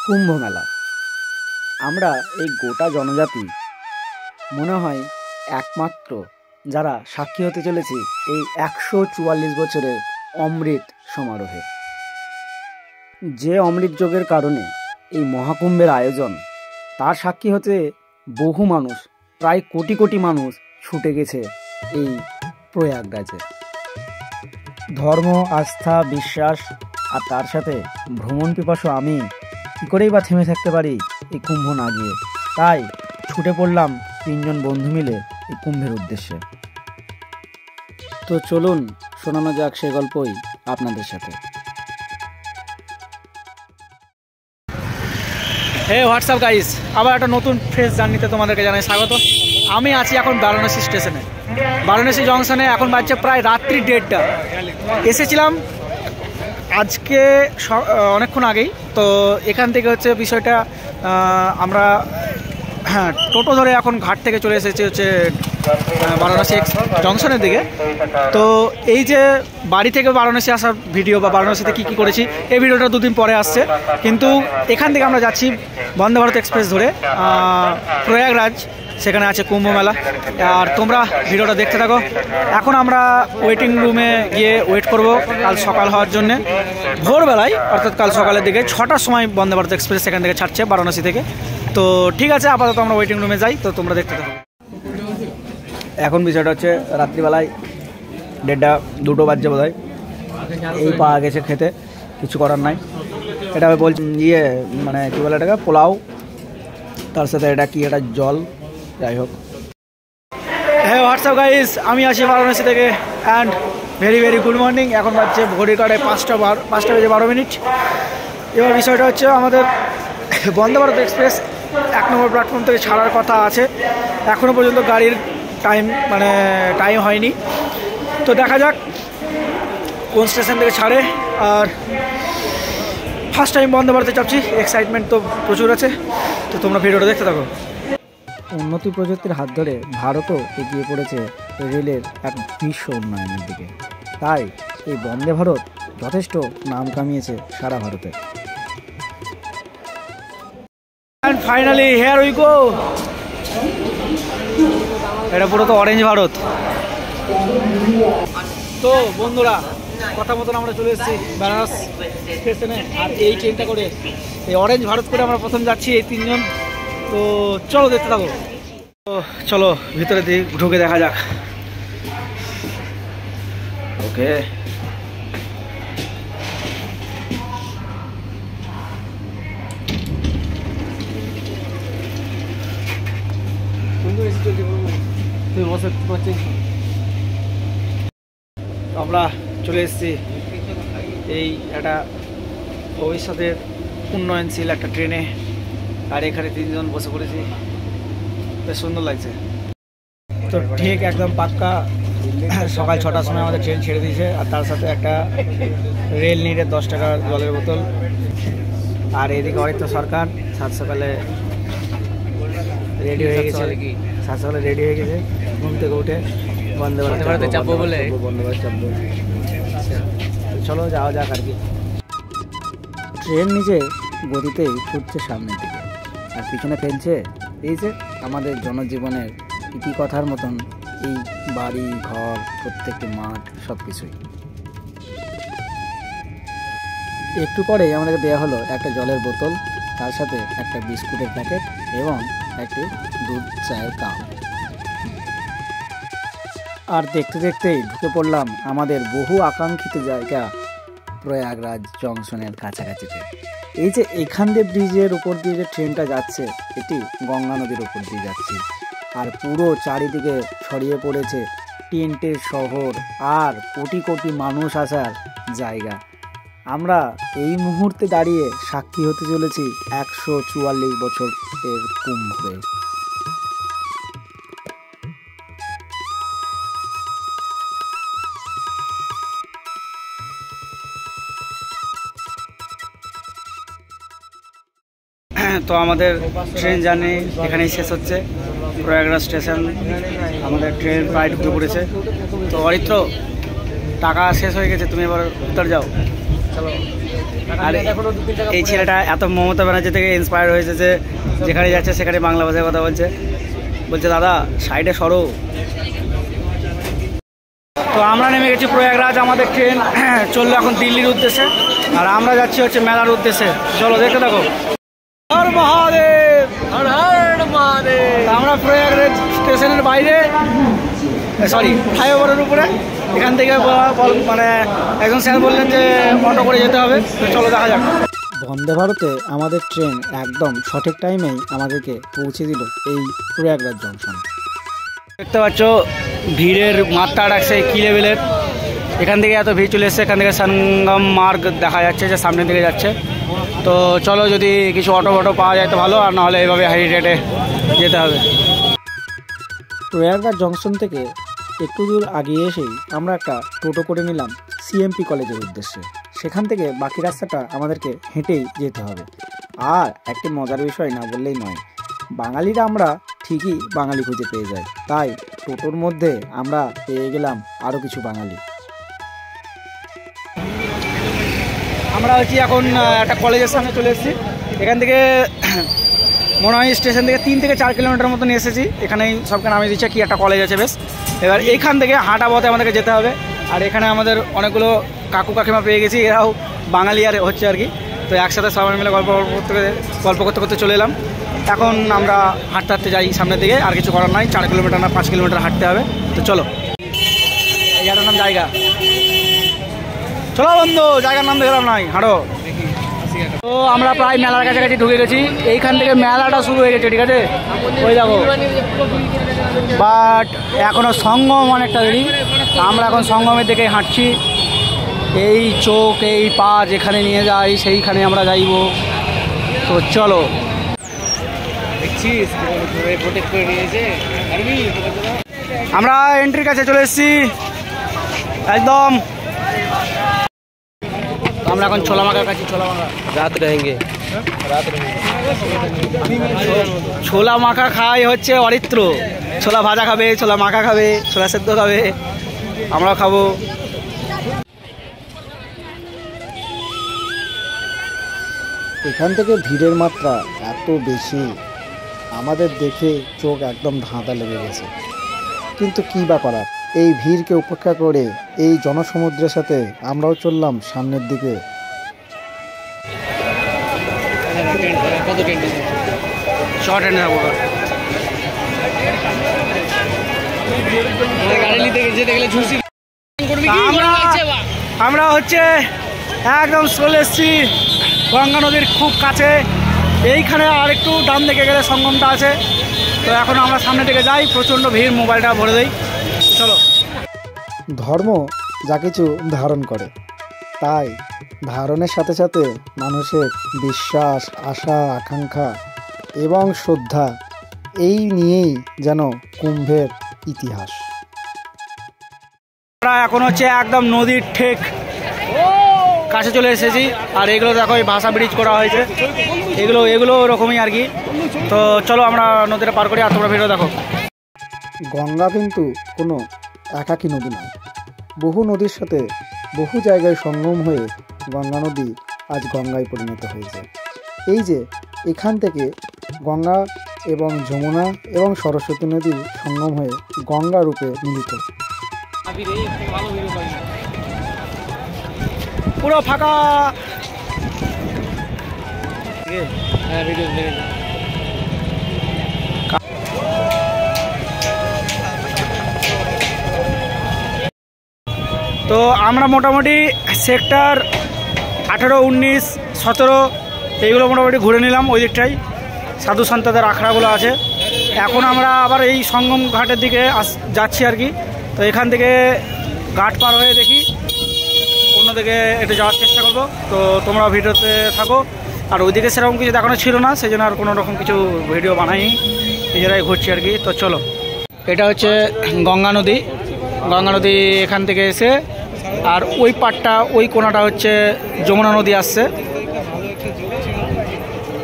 কুম্ভ মেলা। আমরা এই গোটা জনজাতি মনে হয় একমাত্র যারা সাক্ষী হতে চলেছি এই ১৪৪ বছরের অমৃত সমারোহে। যে অমৃত যোগের কারণে এই মহাকুম্ভের আয়োজন, তার সাক্ষী হতে বহু মানুষ, প্রায় কোটি কোটি মানুষ ছুটে গেছে এই প্রয়াগরাজে। ধর্ম, আস্থা, বিশ্বাস আর তার সাথে ভ্রমণ পিপাসু আমি কী করেই বা থেমে থাকতে পারি এই কুম্ভ না গিয়ে। তাই ছুটে পড়লাম ৩ জন বন্ধু মিলে এই কুম্ভের উদ্দেশ্যে। তো চলুন শোনানো যাক সে গল্পই আপনাদের সাথে। হে হোয়াটসঅ্যাপ গাইস, আবার একটা নতুন ফ্রেশ জার্নিতে তোমাদেরকে জানাই স্বাগত। আমি আছি এখন বারাণসী স্টেশনে, বারাণসী জংশনে। এখন বাজছে প্রায় রাত্রি 1:30টা। এসেছিলাম আজকে অনেকক্ষণ আগেই। তো এখান থেকে হচ্ছে বিষয়টা, আমরা টোটো ধরে এখন ঘাট থেকে চলে এসেছি হচ্ছে বারাণসী জংশনের দিকে। তো এই যে বাড়ি থেকে বারাণসী আসার ভিডিও বা বারাণসীতে কী কী করেছি এই ভিডিওটা 2 দিন পরে আসছে। কিন্তু এখান থেকে আমরা যাচ্ছি বন্দে ভারত এক্সপ্রেস ধরে প্রয়াগরাজ, সেখানে আছে কুম্ভ মেলা। আর তোমরা ভিডিওটা দেখতে থাকো। এখন আমরা ওয়েটিং রুমে গিয়ে ওয়েট করব কাল সকাল হওয়ার জন্যে। ভোরবেলায় অর্থাৎ কাল সকালের দিকে 6টার সময় বন্দে ভারত এক্সপ্রেস সেখান থেকে ছাড়ছে বারাণসী থেকে। তো ঠিক আছে, আপাতত আমরা ওয়েটিং রুমে যাই। তো তোমরা দেখতে থাকো। এখন বিষয়টা হচ্ছে রাত্রিবেলায় 1:30-2টো বাজছে বোধ হয়। এই পাওয়া গেছে খেতে, কিছু করার নাই। এটা বলছি মানে কী বলে এটাকে, পোলাও, তার সাথে এটা কি, এটা জল, যাই হোক। হ্যাঁ হোয়াটসঅ্যাপ গাইস, আমি আছি বারাণসী থেকে and very very good morning. এখন বাজছে ঘড়ির কাটায় 5টা বেজে 12 মিনিট। এবার বিষয়টা হচ্ছে আমাদের বন্দে ভারত এক্সপ্রেস 1 নম্বর প্ল্যাটফর্ম থেকে ছাড়ার কথা আছে। এখনও পর্যন্ত গাড়ির টাইম হয়নি। তো দেখা যাক কোন স্টেশন থেকে ছাড়ে। আর ফার্স্ট টাইম বন্দে ভারতে চাপছি, এক্সাইটমেন্ট তো প্রচুর আছে। তো তোমরা ভিডিওটা দেখতে থাকো। উন্নতি প্রযুক্তির হাত ধরে ভারতও এগিয়ে পড়েছে রেলের এক বিশ্ব উন্নয়নের দিকে। তাই এই বন্দে ভারত যথেষ্ট নাম কামিয়েছে সারা ভারতে। And finally here we go. এটা পুরো তো অরেঞ্জ ভারত। তো বন্ধুরা, কথা মতন আমরা চলে এসেছি বারাণসী স্টেশনে। আর এই ট্রেনটা করে, এই অরেঞ্জ ভারত করে আমরা প্রথম যাচ্ছি এই 3 জন। তো চলো দেখতে থাকো। তো চলো ভিতরে ঢুকে দেখা যাক। ওকে, আমরা চলে এসেছি এই একটা ভবিষ্যতের উন্নয়নশীল একটা ট্রেনে। আর এখানে 3 জন বসে পড়েছি, বেশ সুন্দর লাগছে। তো ঠিক একদম পাক্কা সকাল 6টার সময় আমাদের ট্রেন ছেড়ে দিয়েছে। আর তার সাথে একটা রেল নিডের 10 টাকার জলের বোতল। আর এদিকে অরিত্র সরকার সাত সকালে রেডি হয়ে গেছে, ঘুম থেকে উঠে বন্দে ভারতে চাপবো বলে বন্দে ভারত চাপবো। চলো যাওয়া যাক আর কি। ট্রেন নিজের গতিতেই ছুটছে সামনের দিকে, আর পিছনে ফেলছে এই যে আমাদের জনজীবনের ইতিকথার মতন এই বাড়ি ঘর, প্রত্যেকটি মাঠ, সব কিছুই। একটু পরেই আমাদেরকে দেওয়া হলো একটা জলের বোতল, তার সাথে একটা বিস্কুটের প্যাকেট এবং একটি দুধ চায়ের কাপ। আর দেখতে দেখতেই ঢুকে পড়লাম আমাদের বহু আকাঙ্ক্ষিত জায়গা প্রয়াগরাজ জংশনের কাছাকাছিতে। এই যে এখান দিয়ে ব্রিজের উপর দিয়ে যে ট্রেনটা যাচ্ছে, এটি গঙ্গা নদীর উপর দিয়ে যাচ্ছে। আর পুরো চারিদিকে ছড়িয়ে পড়েছে টেন্টের শহর আর কোটি কোটি মানুষ আসার জায়গা। আমরা এই মুহূর্তে দাঁড়িয়ে সাক্ষী হতে চলেছি ১৪৪ বছরের কুম্ভের। তো আমাদের ট্রেন জার্নি এখানেই শেষ হচ্ছে। প্রয়াগরাজ স্টেশন, আমাদের ট্রেন প্রায় ঢুকে পড়েছে। তো অরিত্র, টাকা শেষ হয়ে গেছে, তুমি এবার উত্তর যাও, চলো। আর এই ছেলেটা এত মমতা ব্যানার্জি থেকে ইন্সপায়ার হয়েছে যে যেখানে যাচ্ছে সেখানে বাংলা ভাষায় কথা বলছে দাদা সাইডে সরো। তো আমরা নেমে গেছি প্রয়াগরাজ, আমাদের ট্রেন চললো এখন দিল্লির উদ্দেশ্যে, আর আমরা যাচ্ছি হচ্ছে মেলার উদ্দেশ্যে। চলো দেখতে থাকো। হর মহাদেব, হর হর মহাদেব। আমরা প্রয়াগরাজ স্টেশনের বাইরে, সরি ফ্লাইওভারের উপরে, এখান থেকে মানে একজন স্যার বললেন যে অটো করে যেতে হবে। তো চলো দেখা যাক। বন্দে ভারতে আমাদের ট্রেন একদম সঠিক টাইমেই আমাদেরকে পৌঁছে দিল এই প্রয়াগরাজ জংশন। দেখতে পাচ্ছ ভিড়ের মাত্রা রাখছে কি লেভেলের। এখান থেকে এত ভিড় চলে এসছে, এখান থেকে সঙ্গম মার্গ দেখা যাচ্ছে যে সামনের দিকে যাচ্ছে। তো চলো যদি কিছু অটো পাওয়া যায় তো ভালো, আর নাহলে এইভাবে হাই রেটে যেতে হবে। প্রয়াগরাজ জংশন থেকে একটু দূর আগিয়ে এসেই আমরা একটা টোটো করে নিলাম সিএমপি কলেজের উদ্দেশ্যে। সেখান থেকে বাকি রাস্তাটা আমাদেরকে হেঁটেই যেতে হবে। আর একটি মজার বিষয় না বললেই নয়, বাঙালিরা আমরা ঠিকই বাঙালি খুঁজে পেয়ে যাই, তাই টোটোর মধ্যে আমরা পেয়ে গেলাম আরও কিছু বাঙালি। আমরা হচ্ছি এখন একটা কলেজের সামনে চলে এসেছি। এখান থেকে মনে হয় স্টেশন থেকে 3 থেকে 4 কিলোমিটার মতন এসেছি। এখানেই সবকে নামিয়ে দিচ্ছে, কি একটা কলেজ আছে বেশ। এবার এইখান থেকে হাঁটা পথে আমাদেরকে যেতে হবে। আর এখানে আমাদের অনেকগুলো কাকু কাকিমা পেয়ে গেছি, এরাও বাঙালি আর হচ্ছে আর কি। তো একসাথে সবাই মিলে গল্প করতে করতে চলে এলাম। এখন আমরা হাঁটতে যাই সামনের দিকে, আর কিছু করার নাই। 4 কিলোমিটার না 5 কিলোমিটার হাঁটতে হবে। তো চলো, এই জায়গাটার নাম জায়গা। চলো বন্ধু, জায়গার নাম দেখলাম নাই, হাঁটো। তো আমরা প্রায় মেলার কাছাকাছি ঢুকে গেছি। এইখান থেকে মেলাটা শুরু হয়ে গেছে, ঠিক আছে, ওই দেখো। বাট এখনও সঙ্গম অনেকটা দেরি। আমরা এখন সঙ্গমের দিকে হাঁটছি। এই চোখ এই পা যেখানে নিয়ে যাই সেইখানে আমরা যাইব। তো চলো। আমরা এন্ট্রির কাছে চলে এসেছি একদম। আমরা এখন ছোলা মাখার কাছে। ছোলা মাখা খাই হচ্ছে অরিত্র। ছোলা ভাজা খাবে, ছোলা মাখা খাবে, ছোলা সেদ্ধ খাবে, আমরাও খাবো। এখান থেকে ভিড়ের মাত্রা এত বেশি, আমাদের দেখে চোখ একদম ধাঁধা লেগে গেছে। কিন্তু কী বা করার, এই ভিড়কে উপেক্ষা করে এই জনসমুদ্রের সাথে আমরাও চললাম সামনের দিকে। আমরা হচ্ছে একদম চলে এসেছি গঙ্গা নদীর খুব কাছে। এইখানে আর একটু ডান দিকে গেলে সঙ্গমটা আছে। তো এখন আমরা সামনে থেকে যাই, প্রচণ্ড ভিড়, মোবাইলটা ভরে দেই। চলো। ধর্ম যা কিছু ধারণ করে, তাই ধারণের সাথে সাথে মানুষের বিশ্বাস, আশা, আকাঙ্ক্ষা এবং শ্রদ্ধা, এই নিয়েই যেন কুম্ভের ইতিহাস। আমরা এখন হচ্ছে একদম নদীর ঠিক কাছে চলে এসেছি। আর এগুলো দেখো, এই ভাষা ব্রিজ করা হয়েছে, এগুলো ওরকমই আর কি। তো চলো আমরা নদীটা পার করি, আর তোমরা ভিডিও দেখো। গঙ্গা কিন্তু কোনো একাকী নদী নয়, বহু নদীর সাথে বহু জায়গায় সঙ্গম হয়ে গঙ্গা নদী আজ গঙ্গায় পরিণত হয়েছে। এই যে এখান থেকে গঙ্গা এবং যমুনা এবং সরস্বতী নদী সঙ্গম হয়ে গঙ্গা রূপে মিলিত। পুরো ফাঁকা। তো আমরা মোটামুটি সেক্টর 18, 19, 17 এইগুলো মোটামুটি ঘুরে নিলাম। ওই দিকটাই সাধু সন্তদের আখড়াগুলো আছে। এখন আমরা আবার এই সঙ্গম ঘাটের দিকে যাচ্ছি আর কি। তো এখান থেকে ঘাট পার হয়ে দেখি অন্যদিকে একটু যাওয়ার চেষ্টা করবো। তো তোমরা ভিডিওতে থাকো। আর ওইদিকে সেরকম কিছু দেখানো ছিল না, সেই জন্য আর কোনো রকম কিছু ভিডিও বানাইনি, নিজেরাই ঘুরছি আর কি। তো চলো, এটা হচ্ছে গঙ্গা নদী। গঙ্গা নদী এখান থেকে এসে, আর ওই পাটটা, ওই কোনাটা হচ্ছে যমুনা নদী আসছে।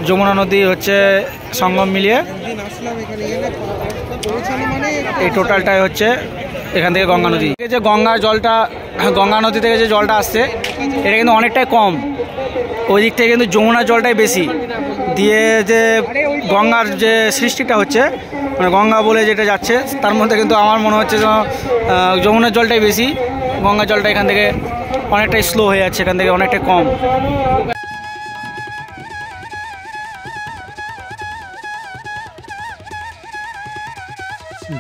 যমুনা নদী হচ্ছে সঙ্গম মিলিয়ে এই টোটালটাই হচ্ছে এখান থেকে গঙ্গা নদী, যে গঙ্গার জলটা, গঙ্গা নদী থেকে যে জলটা আসছে এটা কিন্তু অনেকটাই কম, ওই দিক থেকে কিন্তু যমুনার জলটাই বেশি দিয়ে যে গঙ্গার যে সৃষ্টিটা হচ্ছে, মানে গঙ্গা বলে যেটা যাচ্ছে তার মধ্যে কিন্তু আমার মনে হচ্ছে যে যমুনার জলটাই বেশি, গঙ্গার জলটা এখান থেকে অনেকটাই স্লো হয়ে যাচ্ছে, এখান থেকে অনেকটাই কম।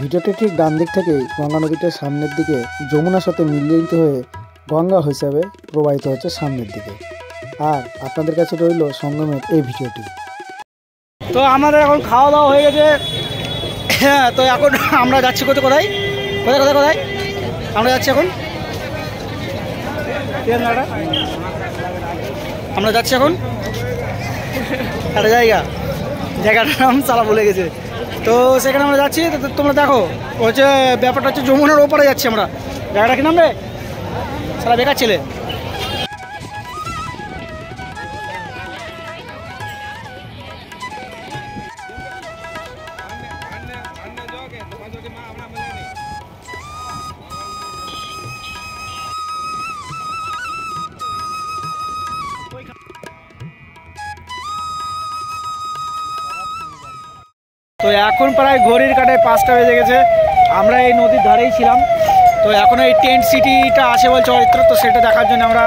ভিডিওটি ঠিক ডান দিক থেকে গঙ্গা নদীটার সামনের দিকে যমুনার সাথে মিলিত হয়ে গঙ্গা হিসাবে প্রবাহিত হচ্ছে সামনের দিকে। আর আপনাদের কাছে রইল সঙ্গমের এই ভিডিওটি। তো আমাদের এখন খাওয়া দাওয়া হয়ে গেছে, হ্যাঁ। তো এখন আমরা যাচ্ছি কোথায় কোথায় কোথায় কোথায় কোথায় আমরা যাচ্ছি এখন, আমরা যাচ্ছি এখন একটা জায়গাটার নাম চালা ভুলে গেছে, তো সেখানে আমরা যাচ্ছি। তো তোমরা দেখো হচ্ছে ব্যাপারটা হচ্ছে যমুনার ওপারে যাচ্ছি আমরা। জায়গাটা কি নাম রে, সারা বেকার ছেলে। তো এখন প্রায় ঘড়ির কাঁটায় 5টা বেজে গেছে, আমরা এই নদীর ধারেই ছিলাম। তো এখন এই টেন্ট সিটিটা আসে বলছে চরিত্র, তো সেটা দেখার জন্য আমরা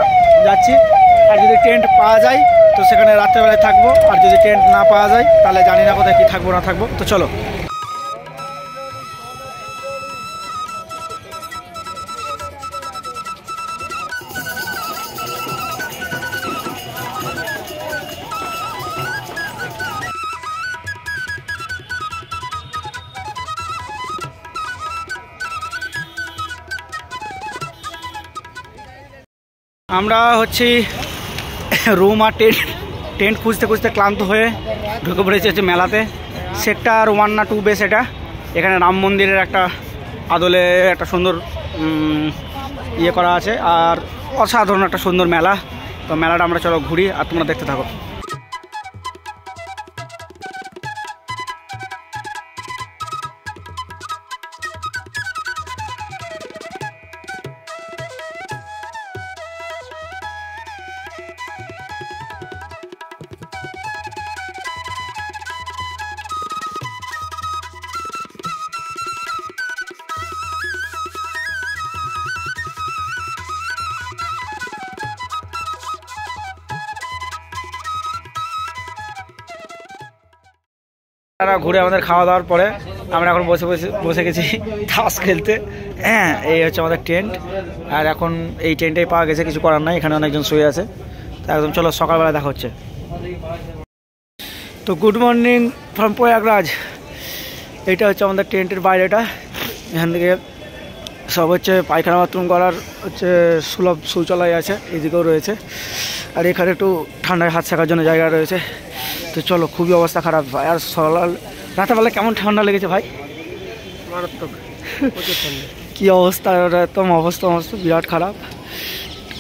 যাচ্ছি। আর যদি টেন্ট পাওয়া যায় তো সেখানে রাত্রেবেলায় থাকবো, আর যদি টেন্ট না পাওয়া যায় তাহলে জানি না কোথায় কি থাকবো না থাকবো। তো চলো। আমরা হচ্ছে রুম আর টেন্ট খুঁজতে খুঁজতে ক্লান্ত হয়ে ঢুকে পড়েছি হচ্ছে মেলাতে। সেক্টর 1 না 2 বেস এটা। এখানে রাম মন্দিরের একটা আদলে একটা সুন্দর ইয়ে করা আছে, আর অসাধারণ একটা সুন্দর মেলা। তো মেলাটা আমরা চলো ঘুরি আর তোমরা দেখতে থাকো। ঘুরে আমাদের খাওয়া দাওয়ার পরে আমরা এখন বসে গেছি তাস খেলতে। হ্যাঁ, এই হচ্ছে আমাদের টেন্ট, আর এখন এই টেন্টেই পাওয়া গেছে, কিছু করার নাই, এখানে অনেকজন শুয়ে আছে। তো একদম চলো সকালবেলা দেখা হচ্ছে। তো গুড মর্নিং ফ্রম প্রয়াগরাজ। এইটা হচ্ছে আমাদের টেন্টের বাইরেটা, এখান থেকে সব হচ্ছে পায়খানা বাথরুম করার হচ্ছে সুলভ শৌচালয় আছে, এদিকেও রয়েছে। আর এখানে একটু ঠান্ডায় হাত শেখার জন্য জায়গা রয়েছে। তো চলো, খুবই অবস্থা খারাপ ভাই। আর রাতেরবেলা কেমন ঠান্ডা লেগেছে ভাই, মারাত্মক, কী অবস্থা, একদম অবস্থা বিরাট খারাপ।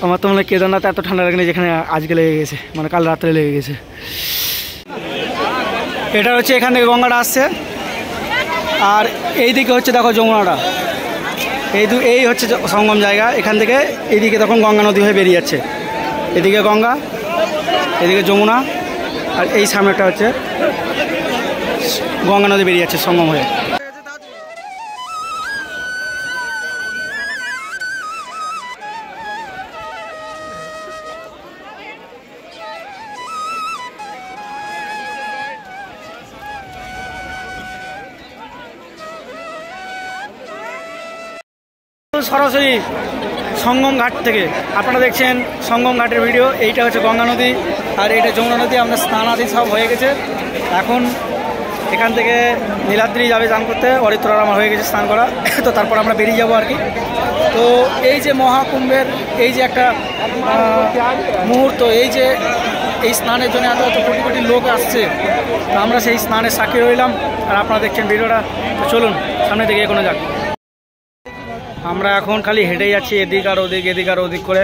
আমার তো মনে হয় কেদারনাথে এত ঠান্ডা লাগেনি যেখানে আজকে লেগে গেছে, মানে কাল রাত্রে লেগে গেছে। এটা হচ্ছে এখান থেকে গঙ্গাটা আসছে, আর এই দিকে হচ্ছে দেখো যমুনাটা, এই হচ্ছে সঙ্গম জায়গা। এখান থেকে এইদিকে তখন গঙ্গা নদী হয়ে বেরিয়ে যাচ্ছে, এদিকে গঙ্গা, এদিকে যমুনা, আর এই সামনেটা হচ্ছে গঙ্গা নদী বেরিয়ে যাচ্ছে সঙ্গম হয়ে। সরাসরি সঙ্গম ঘাট থেকে আপনারা দেখছেন সঙ্গম ঘাটের ভিডিও। এইটা হচ্ছে গঙ্গা নদী আর এইটা যমুনা নদী। আমরা স্নান আদি সব হয়ে গেছে, এখন এখান থেকে নীলাদ্রি যাবে স্নান করতে, অরিত্রার আমার হয়ে গেছে স্নান করা। তো তারপর আমরা বেরিয়ে যাবো আর কি। তো এই যে মহাকুম্ভের এই যে একটা মুহূর্ত, এই স্নানের জন্য এত কোটি কোটি লোক আসছে, তো আমরা সেই স্নানের সাক্ষী রইলাম আর আপনারা দেখছেন ভিডিওটা। তো চলুন সামনে থেকে এগোনো যাক। আমরা এখন খালি হেঁটে যাচ্ছি এদিক আর ওদিক করে।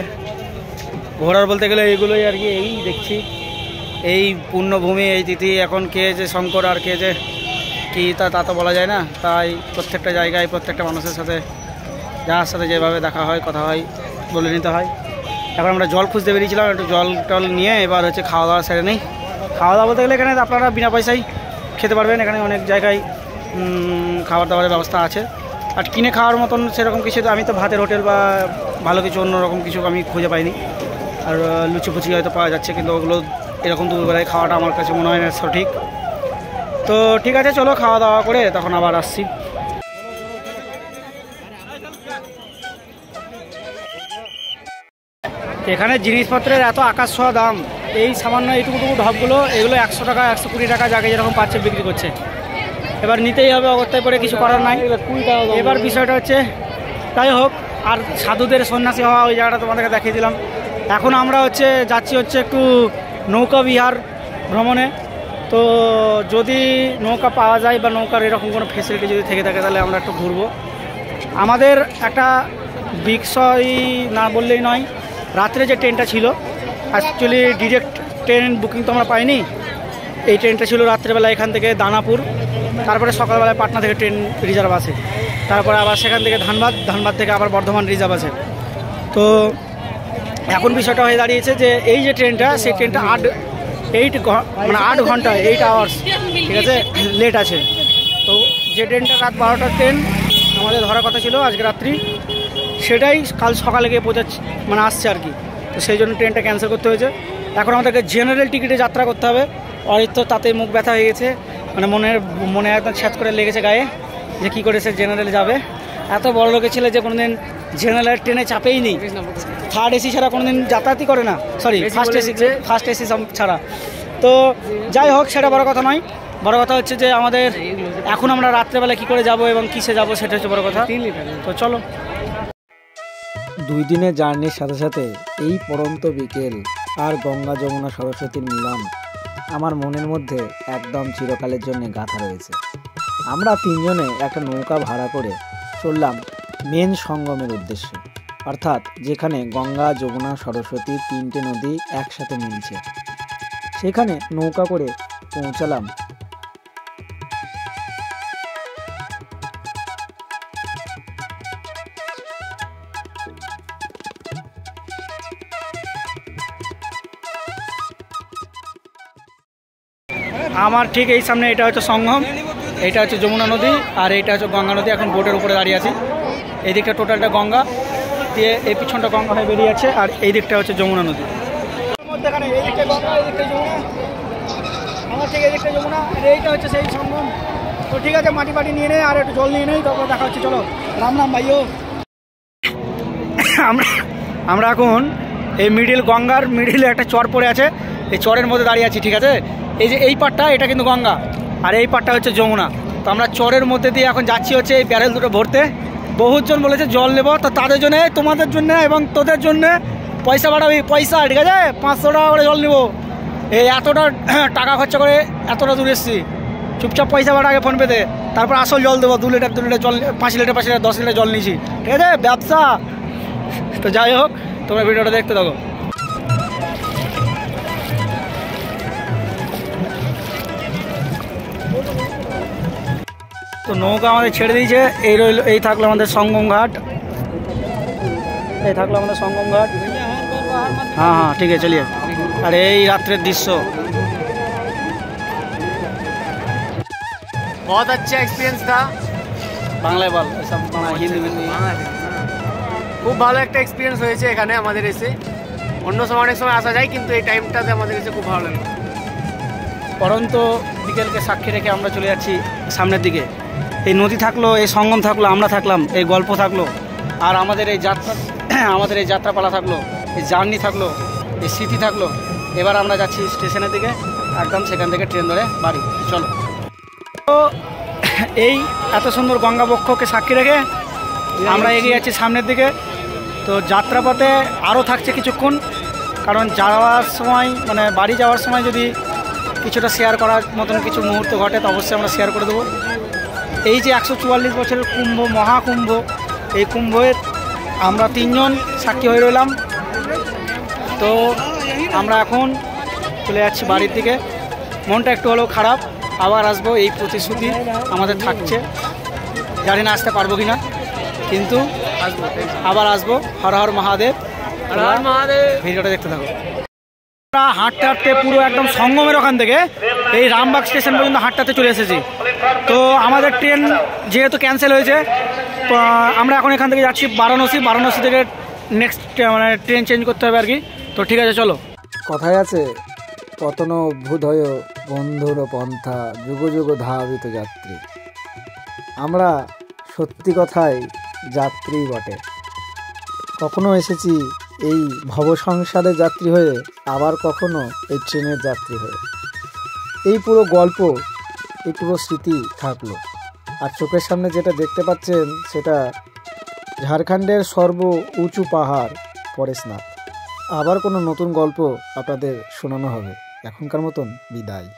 ঘোরার বলতে গেলে এইগুলোই আর কি। এই দেখছি এই পূর্ণভূমি, এই তিথি, এখন কে যে শঙ্কর আর কে যে কি তা তো বলা যায় না। তাই প্রত্যেকটা জায়গায় প্রত্যেকটা মানুষের সাথে যার সাথে যেভাবে দেখা হয় কথা হয় বলে নিতে হয়। এখন আমরা জল খুঁজতে বেরিয়েছিলাম, একটু জল টল নিয়ে এবার হচ্ছে খাওয়া দাওয়া সেরে নেই। খাওয়া দাওয়া বলতে গেলে এখানে আপনারা বিনা পয়সায় খেতে পারবেন, এখানে অনেক জায়গায় খাবার দাবারের ব্যবস্থা আছে। আর কিনে খাওয়ার মতন সেরকম কিছু আমি তো ভাতের হোটেল বা ভালো কিছু অন্যরকম কিছু আমি খুঁজে পাইনি। আর লুচি ফুচি হয়তো পাওয়া যাচ্ছে, কিন্তু ওগুলো এরকম দুপুরবেলায় খাওয়াটা আমার কাছে মনে হয় না সঠিক। তো ঠিক আছে, চলো খাওয়া দাওয়া করে তখন আবার আসছি। এখানে জিনিসপত্রের এত আকাশ ছোঁয়া দাম, এই সামান্য এইটুকুটুকু ঢপগুলো এগুলো 100 টাকা 120 টাকা যাকে যেরকম পাচ্ছে বিক্রি করছে। এবার নিতেই হবে, অগত্যায় পরে কিছু করার নাই। এবার বিষয়টা হচ্ছে তাই হোক, আর সাধুদের সন্ন্যাসী হওয়া ওই জায়গাটা তোমাদেরকে দেখিয়ে দিলাম। এখন আমরা যাচ্ছি একটু নৌকা বিহার ভ্রমণে। তো যদি নৌকা পাওয়া যায় বা নৌকার এরকম কোনো ফেসিলিটি যদি থেকে থাকে তাহলে আমরা একটু ঘুরবো। আমাদের একটা বিষয় না বললেই নয়, রাত্রে যে ট্রেনটা ছিল অ্যাকচুয়ালি ডিরেক্ট ট্রেন বুকিং তো আমরা পাইনি। এই ট্রেনটা ছিল রাত্রেবেলা এখান থেকে দানাপুর, তারপরে সকালবেলায় পাটনা থেকে ট্রেন রিজার্ভ আছে, তারপরে আবার সেখান থেকে ধানবাদ থেকে আবার বর্ধমান রিজার্ভ আছে। তো এখন বিষয়টা হয়ে দাঁড়িয়েছে যে এই যে ট্রেনটা, সেই ট্রেনটা 8 ঘন্টা 8 আওয়ার্স, ঠিক আছে, লেট আছে। তো যে ট্রেনটা রাত 12টার ট্রেন আমাদের ধরার কথা ছিল আজকে রাত্রি, সেটাই কাল সকালে গিয়ে আসছে আর কি। তো সেই জন্য ট্রেনটা ক্যান্সেল করতে হয়েছে। এখন আমাদেরকে জেনারেল টিকিটে যাত্রা করতে হবে। অরিত্র তাতে মুখ ব্যথা হয়ে গেছে, মনে একদম ছ্যাঁচ করে লেগেছে গায়ে যে কী করে সে জেনারেলে যাবে। এত বড় লোকের ছেলে যে কোনোদিন জেনারেল ট্রেনে চাপেই নি, থার্ড এসি ছাড়া কোনোদিন যাতায়াতই করে না, সরি ফার্স্ট এসি ছাড়া। তো যাই হোক, সেটা বড় কথা নয়, বড় কথা হচ্ছে যে আমাদের এখন আমরা রাত্রেবেলা কী করে যাব এবং কিসে যাব সেটা হচ্ছে বড় কথা। তো চলো। 2 দিনের জার্নির সাথে সাথে এই পড়ন্ত বিকেল আর গঙ্গা যমুনা সরস্বতীর মিলন আমার মনের মধ্যে একদম চিরকালের জন্য গাঁথা রয়েছে। আমরা 3 জনে একটা নৌকা ভাড়া করে চললাম মেন সঙ্গমের উদ্দেশ্যে, অর্থাৎ যেখানে গঙ্গা যমুনা সরস্বতী 3টে নদী একসাথে মিলছে। সেখানে নৌকা করে পৌঁছালাম আমার ঠিক এই সামনে এটা হচ্ছে সঙ্গম, এটা হচ্ছে যমুনা নদী আর এইটা হচ্ছে গঙ্গা নদী। এখন বোটের উপরে দাঁড়িয়ে আছি। এই দিকটা টোটালটা গঙ্গা দিয়ে, এই পিছনটা গঙ্গা হয়ে বেরিয়ে আছে, আর এই দিকটা হচ্ছে যমুনা নদী। মধ্যেখানে এই দিকটা গঙ্গা, এই দিকটা যমুনা, আমার ঠিক এই দিকটা যমুনা, আর এইটা হচ্ছে সেই সঙ্গম। তো ঠিক আছে, মাটি পাটি নিয়ে নেই আর একটু জল নিয়ে নেই, তারপর দেখা হচ্ছে। চলো, রাম রাম ভাইও। আমরা এখন এই গঙ্গার মিডিলে একটা চর পড়ে আছে, এই চরের মধ্যে দাঁড়িয়ে আছি, ঠিক আছে। এই যে এই পাটটা, এটা কিন্তু গঙ্গা, আর এই পাটটা হচ্ছে যমুনা। তো আমরা চরের মধ্যে দিয়ে এখন যাচ্ছি এই ব্যারেল দুটো ভরতে। বহুজন বলেছে জল নেব, তো তাদের জন্য, তোমাদের জন্য এবং তোদের জন্য পয়সা বাড়াবি, পয়সা, ঠিক আছে, 500 টাকা করে জল নেবো। এই এতটা টাকা খরচা করে এতটা দূর এসেছি, চুপচাপ পয়সা বাড়া আগে ফোনপেতে, তারপর আসল জল দেবো। 2 লিটার জল, 5 লিটার 10 লিটার জল নিয়েছি, ঠিক আছে, ব্যবসা। তো যাই হোক, তোমরা ভিডিওটা দেখতে থাকো। তো নৌকা আমাদের ছেড়ে দিয়েছে, এই থাকলো আমাদের সঙ্গম ঘাট, এই থাকলো আমাদের সঙ্গম ঘাট। হ্যাঁ ঠিক আছে, চলিয়ে। আর এই রাত্রের দৃশ্য बहुत अच्छा एक्सपिरियंस था। বাংলায় বল, সব হিন্দি। খুব ভালো একটা এক্সপিরিয়েন্স হয়েছে এখানে আমাদের এসে। অন্য সময় অনেক সময় আসা যায়, কিন্তু এই টাইমটাতে আমাদের এসে খুব ভালো লাগে। পরন্ত বিকেলকে সাক্ষী রেখে আমরা চলে যাচ্ছি সামনের দিকে। এই নদী থাকলো, এই সঙ্গম থাকলো, আমরা থাকলাম, এই গল্প থাকলো, আর আমাদের এই যাত্রাপালা থাকলো, এই জার্নি থাকলো, এই স্মৃতি থাকলো। এবার আমরা যাচ্ছি স্টেশনের দিকে, একদম সেখান থেকে ট্রেন ধরে বাড়ি। চলো। তো এই এত সুন্দর গঙ্গা বক্ষকে সাক্ষী রেখে আমরা এগিয়ে যাচ্ছি সামনের দিকে। তো যাত্রাপথে আরও থাকছে কিছুক্ষণ, কারণ যাওয়ার সময় বাড়ি যাওয়ার সময় যদি কিছুটা শেয়ার করার মতন কিছু মুহূর্ত ঘটে তো অবশ্যই আমরা শেয়ার করে দেবো। এই যে 144 বছরের কুম্ভ, মহাকুম্ভ, এই কুম্ভের আমরা 3 জন সাক্ষী হয়ে রইলাম। তো আমরা এখন চলে যাচ্ছি বাড়ির দিকে। মনটা একটু হলেও খারাপ, আবার আসবো এই প্রতিশ্রুতি আমাদের থাকছে। জানি না আসতে পারবো কি না, কিন্তু আবার আসবো। হর হর মহাদেব। ভিডিওটা দেখতে থাকো। আমরা হাঁটতে হাঁটতে পুরো একদম সঙ্গমের ওখান থেকে এই রামবাগ স্টেশন পর্যন্ত হাঁটতে চলে এসেছি। তো আমাদের ট্রেন যেহেতু ক্যান্সেল হয়েছে, তো আমরা এখন এখান থেকে যাচ্ছি বারাণসী থেকে নেক্সট মানে ট্রেন চেঞ্জ করতে হবে আর কি। তো ঠিক আছে, চলো। কথায় আছে, পতন অভ্যুদয় বন্ধুর পন্থা, যুগ যুগ ধাবিত যাত্রী। আমরা সত্যি কথাই যাত্রী বটে। কখনো এসেছি এই ভবসংসারের যাত্রী হয়ে, আবার কখনো এই ট্রেনের যাত্রী হয়ে। এই পুরো গল্প, এই পুরো স্মৃতি থাকলো। আর চোখের সামনে যেটা দেখতে পাচ্ছেন সেটা ঝাড়খণ্ডের সর্ব উঁচু পাহাড় পরেশনাথ। আবার কোনো নতুন গল্প আপনাদের শোনানো হবে। এখনকার মতন বিদায়।